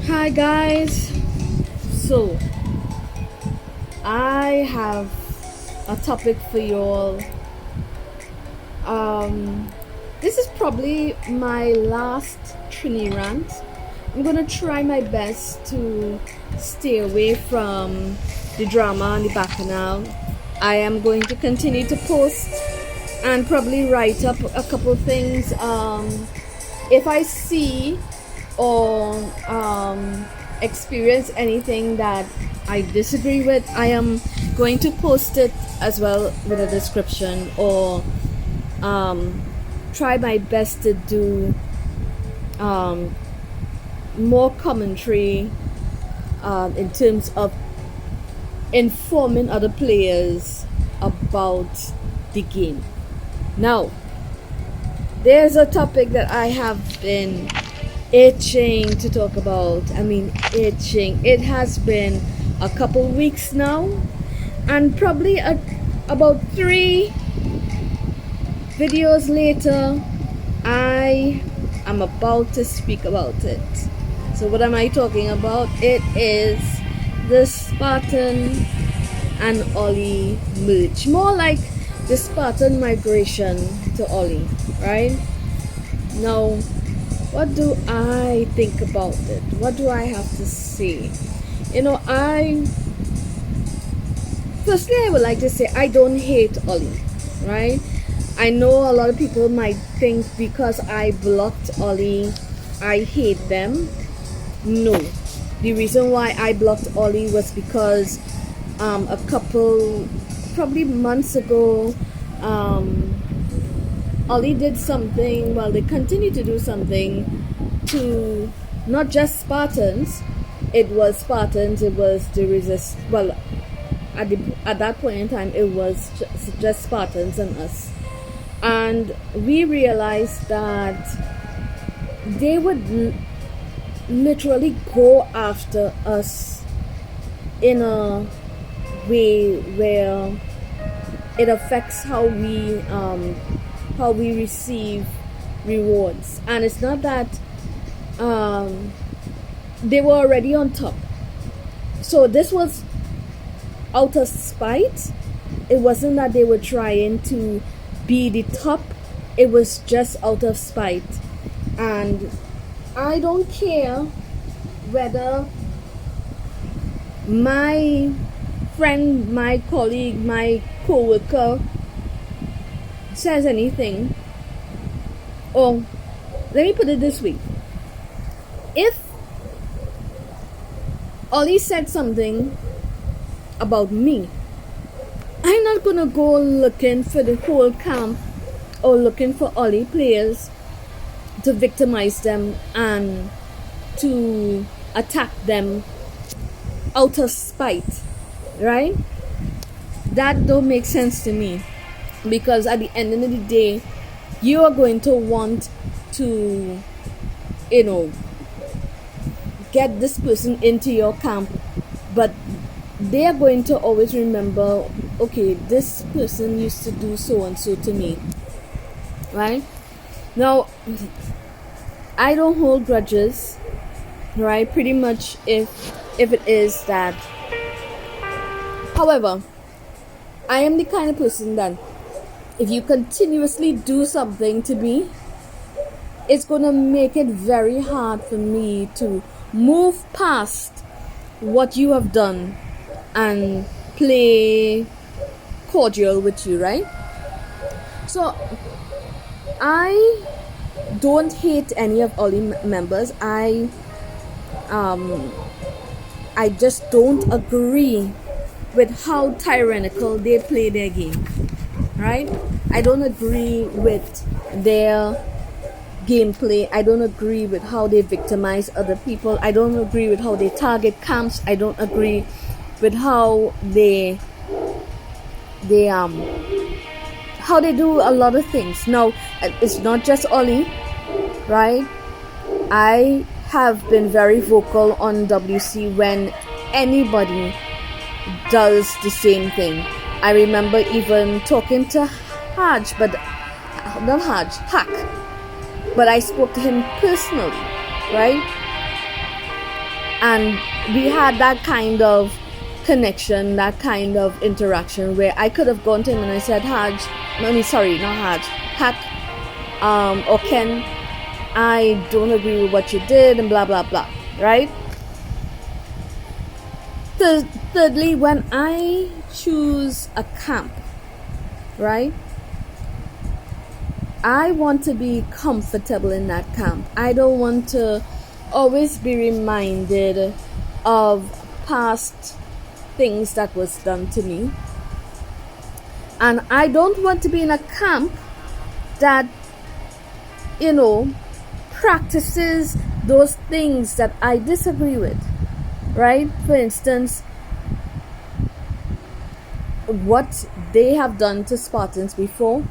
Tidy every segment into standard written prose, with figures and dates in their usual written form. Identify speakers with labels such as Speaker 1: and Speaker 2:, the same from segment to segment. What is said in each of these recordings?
Speaker 1: Hi guys, so I have a topic for you all. This is probably my last Trini rant. I'm gonna try my best to stay away from the drama and the bacchanal. I am going to continue to post and probably write up a couple things. If I see or experience anything that I disagree with, I am going to post it as well with a description, or try my best to do more commentary in terms of informing other players about the game. Now, there's a topic that I have been itching to talk about. Itching. It has been a couple weeks now, and probably about 3 videos later, I am about to speak about it. So what am I talking about? It is the Spartan and Ollie merge. More like the Spartan migration to Ollie, right? Now, what do I think about it? What do I have to say? Firstly, I would like to say I don't hate Ollie, right? I know a lot of people might think because I blocked Ollie, I hate them. No. The reason why I blocked Ollie was because a couple, probably months ago, Ollie did something, well, they continue to do something to not just Spartans. It was Spartans, it was the resist. Well, at that point in time, it was just Spartans and us. And we realized that they would literally go after us in a way where it affects how we receive rewards. And it's not that they were already on top, so this was out of spite. It wasn't that they were trying to be the top, it was just out of spite. And I don't care whether my friend, my colleague, my co-worker says anything. Or let me put it this way: if Ollie said something about me, I'm not gonna go looking for the whole camp or looking for Ollie players to victimize them and to attack them out of spite, right? That don't make sense to me, because at the end of the day, you are going to want to, get this person into your camp, but they are going to always remember, okay, this person used to do so and so to me, right? Now, I don't hold grudges, right? Pretty much, if it is that. However, I am the kind of person that if you continuously do something to me, it's gonna make it very hard for me to move past what you have done and play cordial with you, right? So I don't hate any of Ollie members. I just don't agree with how tyrannical they play their game, right? I don't agree with their gameplay. I don't agree with how they victimize other people. I don't agree with how they target camps. I don't agree with how they do a lot of things. Now, it's not just Ollie, right? I have been very vocal on WC when anybody does the same thing. I remember even talking to Hack, but I spoke to him personally, right? And we had that kind of connection, that kind of interaction where I could have gone to him and I said, sorry, not Haj, Hack, or Ken, I don't agree with what you did, and blah blah blah, right? Thirdly, when I choose a camp, right, I want to be comfortable in that camp. I don't want to always be reminded of past things that was done to me. And I don't want to be in a camp that, practices those things that I disagree with, right? For instance, what they have done to Spartans before.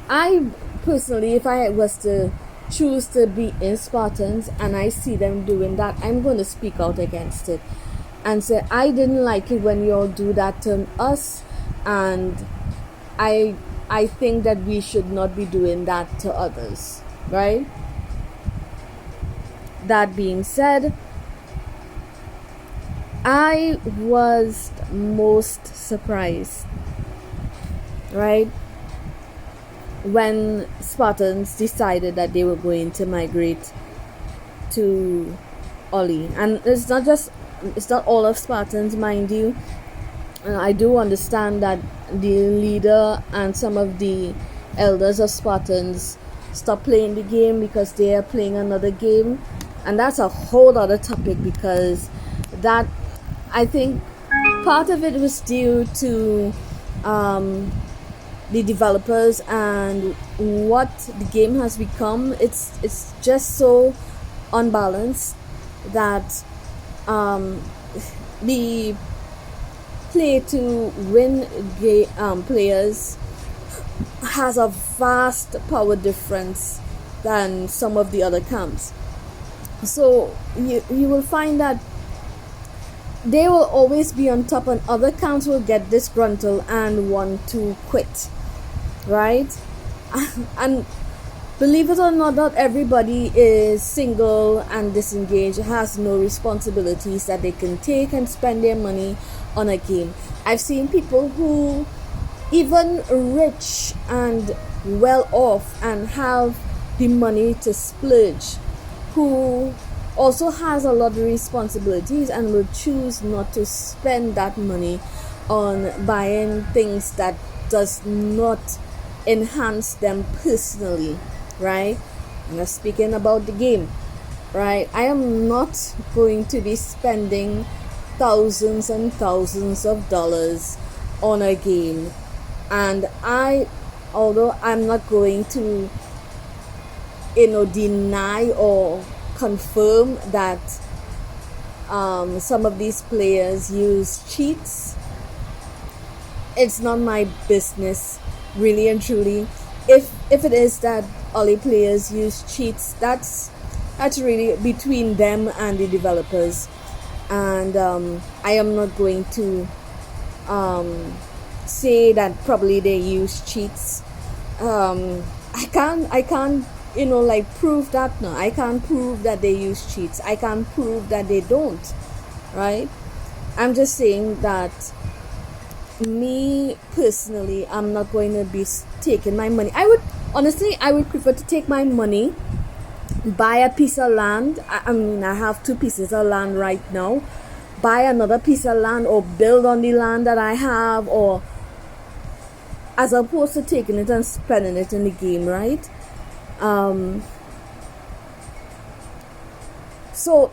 Speaker 1: I personally, if I was to choose to be in Spartans and I see them doing that, I'm going to speak out against it and say, I didn't like it when you all do that to us, and I think that we should not be doing that to others, right? That being said, I was most surprised, right, when Spartans decided that they were going to migrate to Oli. And it's not all of Spartans, mind you. I do understand that the leader and some of the elders of Spartans stopped playing the game because they are playing another game, and that's a whole other topic, because that, I think, part of it was due to the developers and what the game has become. It's just so unbalanced that the play to win players has a vast power difference than some of the other camps. So you will find that they will always be on top, and other camps will get disgruntled and want to quit, right? And believe it or not, not everybody is single and disengaged, has no responsibilities that they can take and spend their money on a game. I've seen people who, even rich and well off and have the money to splurge, who also has a lot of responsibilities and will choose not to spend that money on buying things that does not enhance them personally, right? And I'm speaking about the game, right? I am not going to be spending thousands and thousands of dollars on a game, and although I'm not going to deny or confirm that some of these players use cheats, it's not my business, really and truly. If it is that Oli players use cheats, that's really between them and the developers, and I am not going to say that probably they use cheats. I can't prove that. No, I can't prove that they use cheats. I can't prove that they don't, right? I'm just saying that me personally, I'm not going to be taking my money. I would prefer to take my money, buy a piece of land. I mean, I have 2 pieces of land right now. Buy another piece of land or build on the land that I have, or as opposed to taking it and spending it in the game, right? So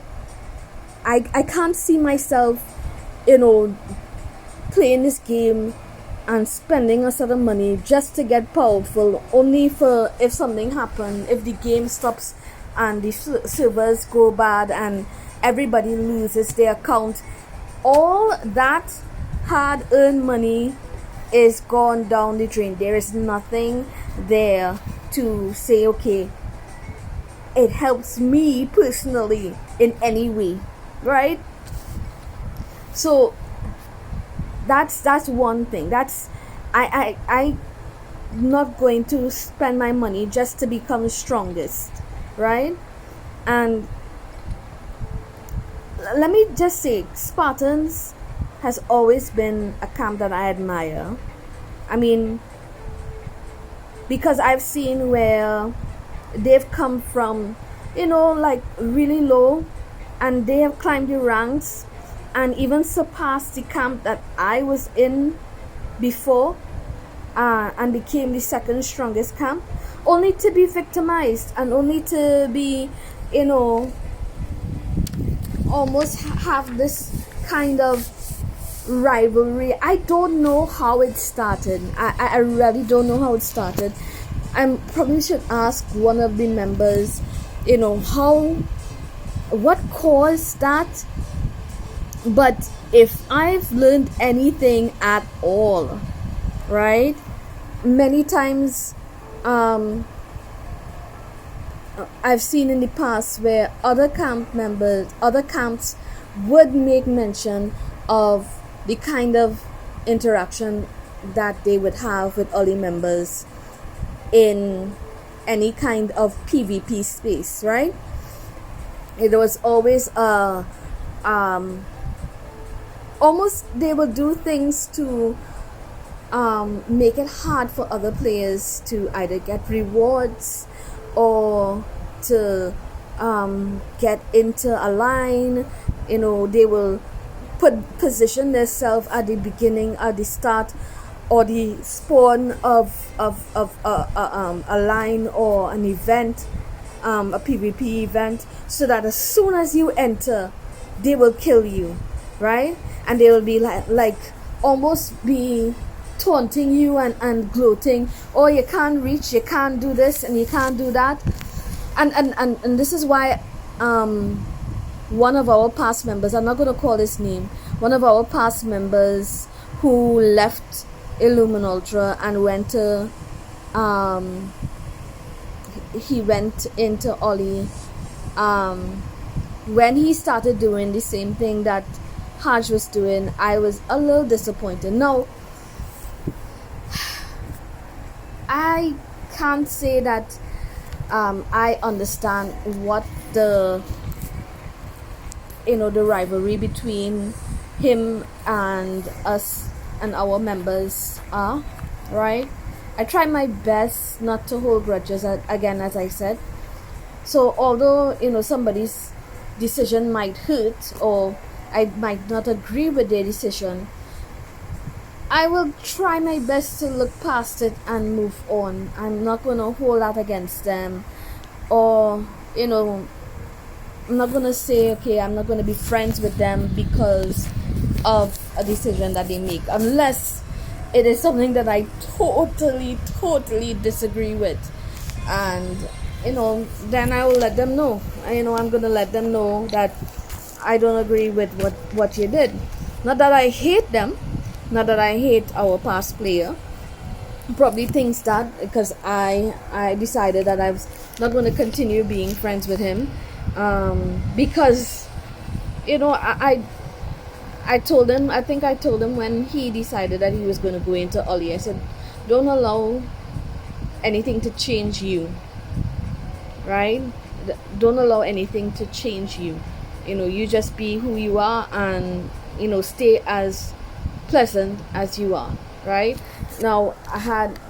Speaker 1: I can't see myself, playing this game and spending a certain money just to get powerful, only for if something happens, if the game stops and the servers go bad and everybody loses their account, all that hard-earned money is gone down the drain. There is nothing there to say, okay, it helps me personally in any way, right? So that's one thing. That's I'm not going to spend my money just to become strongest, right? And let me just say, Spartans has always been a camp that I admire. I mean, because I've seen where they've come from, like really low, and they have climbed the ranks and even surpassed the camp that I was in before, and became the second strongest camp, only to be victimized and only to be, almost have this kind of rivalry. I don't know how it started. I really don't know how it started. I probably should ask one of the members, what caused that. But if I've learned anything at all, right, many times I've seen in the past where other camps would make mention of the kind of interaction that they would have with Oli members in any kind of PvP space, right? It was always almost they will do things to make it hard for other players to either get rewards or to get into a line. They will position themselves at the beginning, at the start, or the spawn of a line or an event, a PvP event, so that as soon as you enter, they will kill you, right? And they will be like almost be taunting you and gloating, oh, you can't reach, you can't do this, and you can't do that. And this is why one of our past members, I'm not going to call his name, one of our past members who left Illumin Ultra and went to he went into Oli, when he started doing the same thing that Haj was doing, I was a little disappointed. Now, I can't say that I understand what the rivalry between him and us and our members are, right? I try my best not to hold grudges, again, as I said. So although somebody's decision might hurt, or I might not agree with their decision, I will try my best to look past it and move on. I'm not going to hold that against them, or I'm not going to say, okay, I'm not going to be friends with them because of a decision that they make, unless it is something that I totally disagree with. And then I will let them know. I'm going to let them know that I don't agree with what you did. Not that I hate them, not that I hate our past player. Probably thinks that because I decided that I was not going to continue being friends with him, because I told him, I think I told him when he decided that he was going to go into Oli, I said, don't allow anything to change you, right? Don't allow anything to change you. You just be who you are, and stay as pleasant as you are, right? Now, I had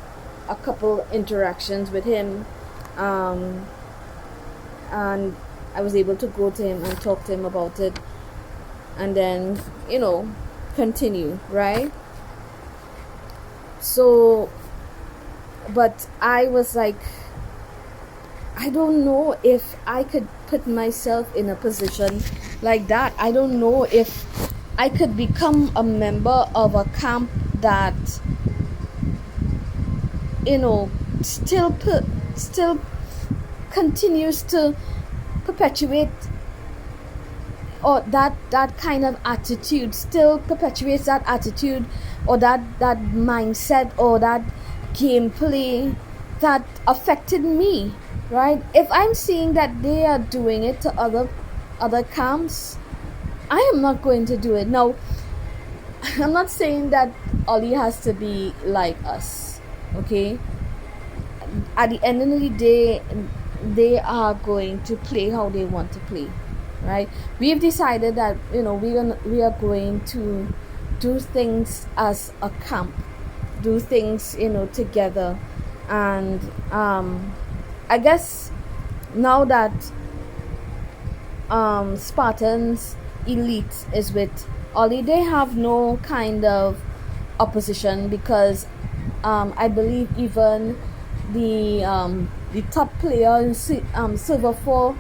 Speaker 1: a couple interactions with him, and I was able to go to him and talk to him about it, and then continue, right? So, but I was like, I don't know if I could put myself in a position like that. I don't know if I could become a member of a camp that still continues to perpetuate, or that kind of attitude still perpetuates that attitude, or that mindset, or that gameplay that affected me, right? If I'm seeing that they are doing it to other camps, I am not going to do it. Now, I'm not saying that Oli has to be like us, okay? At the end of the day, they are going to play how they want to play, right? We've decided that we are going to do things as a camp, do things together. And I guess now that Spartans elite is with Ollie, they have no kind of opposition, because I believe even the top player in Silver 4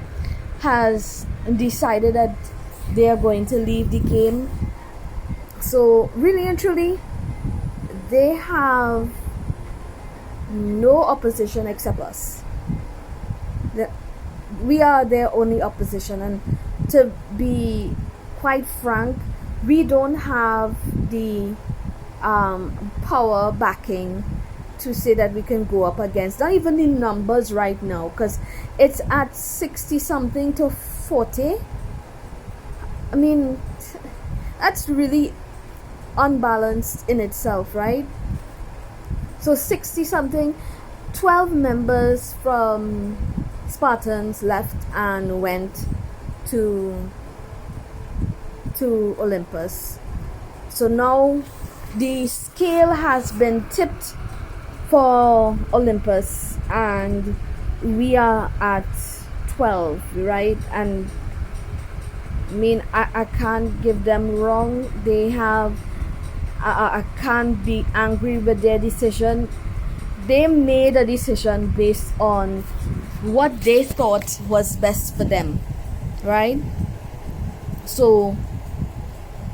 Speaker 1: has decided that they are going to leave the game. So really and truly, they have no opposition except us. We are their only opposition, and to be quite frank, we don't have the power backing to say that we can go up against, not even the numbers right now, because it's at 60 something to 40. I mean, that's really unbalanced in itself, right? So 60 something, 12 members from Spartans left and went to Olympus. So now the scale has been tipped for Olympus, and we are at 12, right? And I mean, I can't give them wrong. They have I can't be angry with their decision. They made a decision based on what they thought was best for them, right? So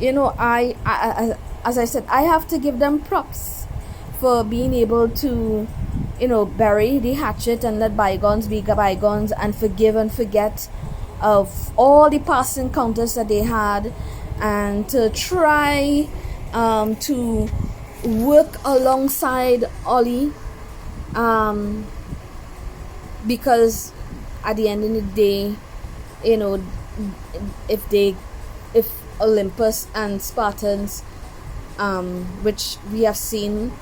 Speaker 1: I as I said, I have to give them props for being able to bury the hatchet and let bygones be bygones, and forgive and forget of all the past encounters that they had, and to try to work alongside Ollie, because at the end of the day, if Olympus and Spartans, which we have seen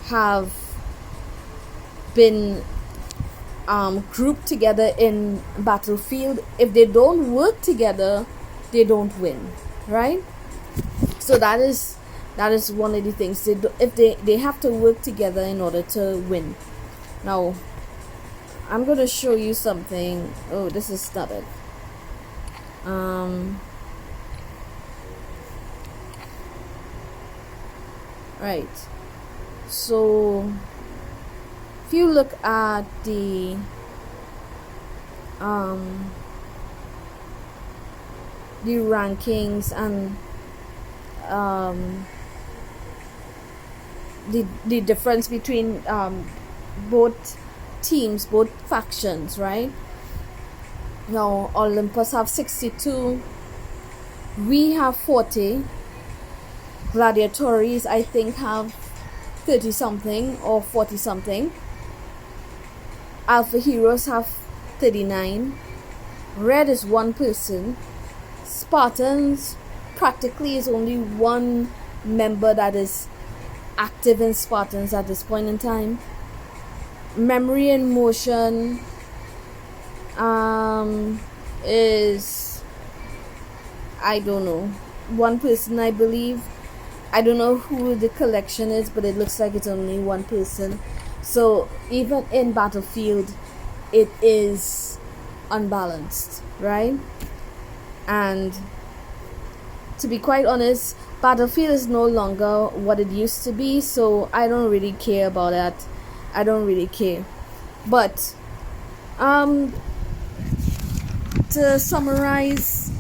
Speaker 1: have been grouped together in battlefield, if they don't work together, they don't win, right? So that is one of the things. They have to work together in order to win. Now I'm going to show you something. Oh, this is started. Right. So if you look at the rankings and the difference between both teams, both factions, right? Now Olympus have 62, we have 40. Gladiatories, I think, have 30 something or 40 something. Alpha Heroes have 39. Red is one person. Spartans practically is only one member that is active in Spartans at this point in time. Memory and Motion is, I don't know, one person, I believe. I don't know who the collection is, but it looks like it's only one person. So even in battlefield, it is unbalanced, right? And to be quite honest, battlefield is no longer what it used to be, so I don't really care about that. I don't really care. But to summarize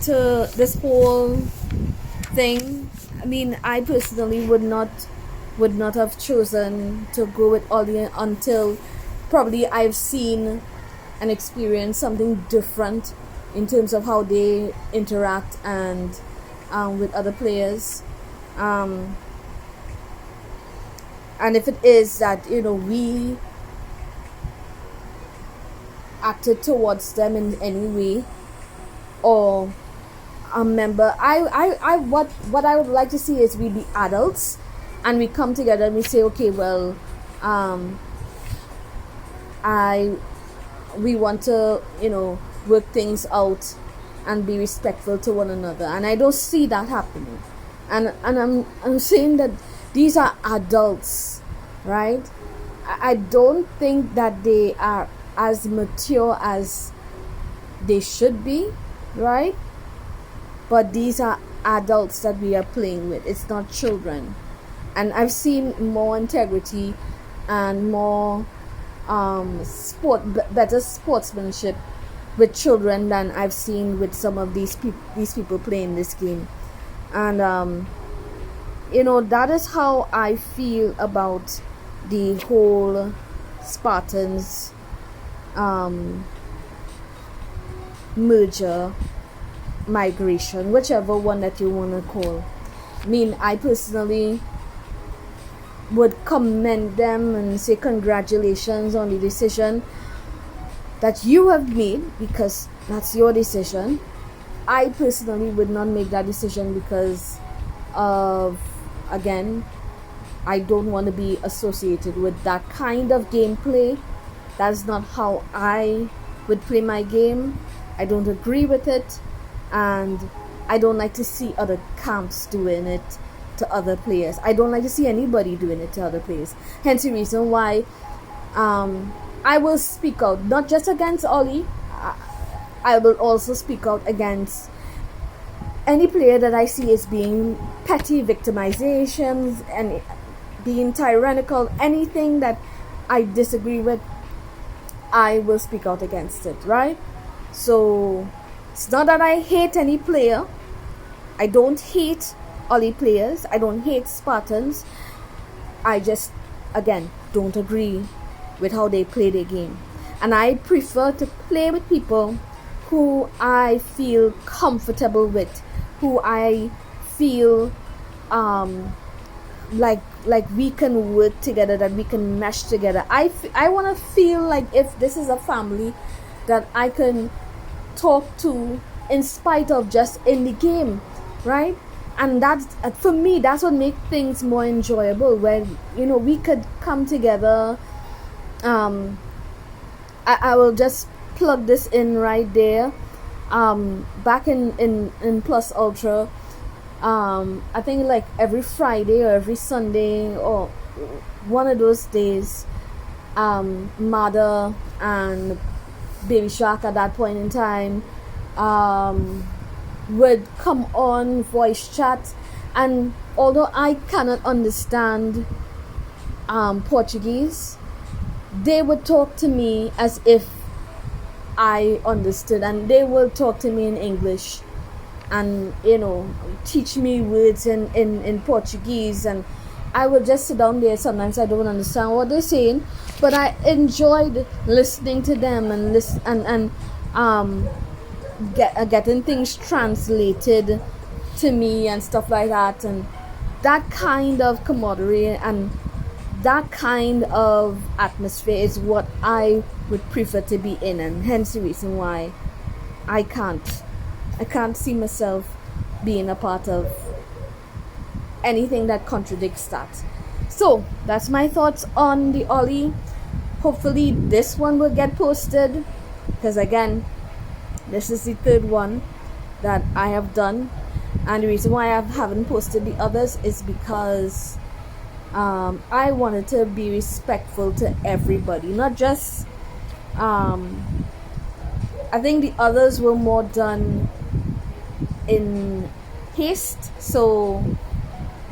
Speaker 1: to this whole thing, I mean, I personally would not have chosen to go with Ollie until probably I've seen and experienced something different in terms of how they interact and with other players. And if it is that we acted towards them in any way, or a member, what I would like to see is we be adults and we come together and we say, okay, well, we want to work things out and be respectful to one another, and I don't see that happening. And I'm saying that these are adults, right? I don't think that they are as mature as they should be, right? But these are adults that we are playing with. It's not children. And I've seen more integrity and more better sportsmanship with children than I've seen with some of these people playing this game. And that is how I feel about the whole Spartans merger, migration, whichever one that you want to call. I mean, I personally would commend them and say congratulations on the decision that you have made, because that's your decision. I personally would not make that decision because of, again, I don't want to be associated with that kind of gameplay. That's not how I would play my game. I don't agree with it, and I don't like to see other camps doing it to other players. I don't like to see anybody doing it to other players. Hence the reason why I will speak out, not just against Ollie. I will also speak out against any player that I see as being petty victimizations and being tyrannical. Anything that I disagree with, I will speak out against it, right? So it's not that I hate any player. I don't hate Ollie players. I don't hate Spartans. I just, again, don't agree with how they play their game. And I prefer to play with people who I feel comfortable with, who I feel like we can work together, that we can mesh together. I want to feel like if this is a family that I can talk to in spite of just in the game, right? And that's, for me, that's what makes things more enjoyable, where we could come together. I will just plug this in right there. Back in Plus Ultra, I think like every Friday or every Sunday or one of those days, Mother and Baby Shark at that point in time would come on voice chat, and although I cannot understand Portuguese, they would talk to me as if I understood, and they will talk to me in English and teach me words in Portuguese, and I would just sit down there. Sometimes I don't understand what they're saying, but I enjoyed listening to them and getting things translated to me and stuff like that. And that kind of camaraderie and that kind of atmosphere is what I would prefer to be in, and hence the reason why I can't see myself being a part of anything that contradicts that. So that's my thoughts on the Ollie. Hopefully this one will get posted, because again, this is the third one that I have done, and the reason why I haven't posted the others is because I wanted to be respectful to everybody, not just I think the others were more done in haste, so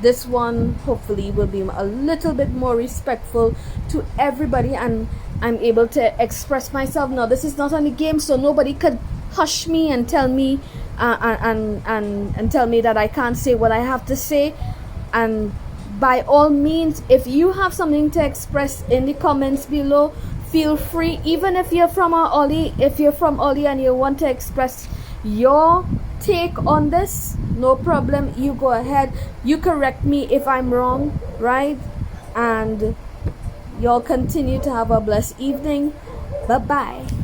Speaker 1: this one hopefully will be a little bit more respectful to everybody, and I'm able to express myself. Now this is not on the game, so nobody could hush me and tell me and tell me that I can't say what I have to say. And by all means, if you have something to express in the comments below, feel free. Even if you're from Ollie, and you want to express your take on this, no problem, you go ahead, you correct me if I'm wrong, right? And y'all continue to have a blessed evening. Bye bye.